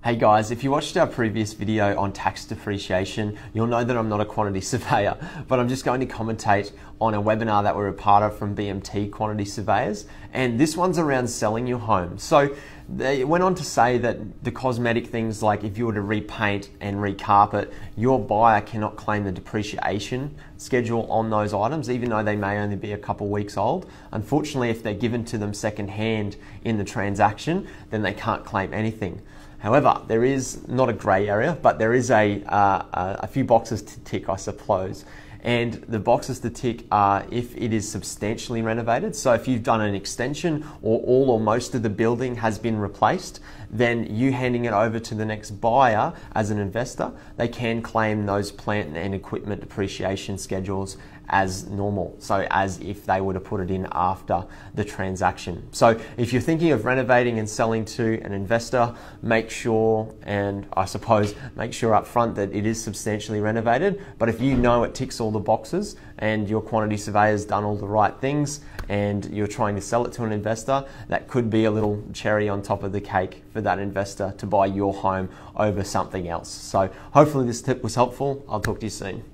Hey guys, if you watched our previous video on tax depreciation, you'll know that I'm not a quantity surveyor, but I'm just going to commentate on a webinar that we're a part of from BMT Quantity Surveyors, and this one's around selling your home. So they went on to say that the cosmetic things, like if you were to repaint and recarpet, your buyer cannot claim the depreciation schedule on those items, even though they may only be a couple weeks old. Unfortunately, if they're given to them second hand in the transaction, then they can't claim anything. However, there is not a grey area, but there is a few boxes to tick, I suppose. And the boxes to tick are if it is substantially renovated. So if you've done an extension or all or most of the building has been replaced, then you handing it over to the next buyer as an investor, they can claim those plant and equipment depreciation schedules as normal. So as if they were to put it in after the transaction. So if you're thinking of renovating and selling to an investor, make sure, and I suppose make sure up front that it is substantially renovated. But if you know it ticks all the boxes and your quantity surveyor's done all the right things and you're trying to sell it to an investor, that could be a little cherry on top of the cake for that investor to buy your home over something else. So hopefully this tip was helpful. I'll talk to you soon.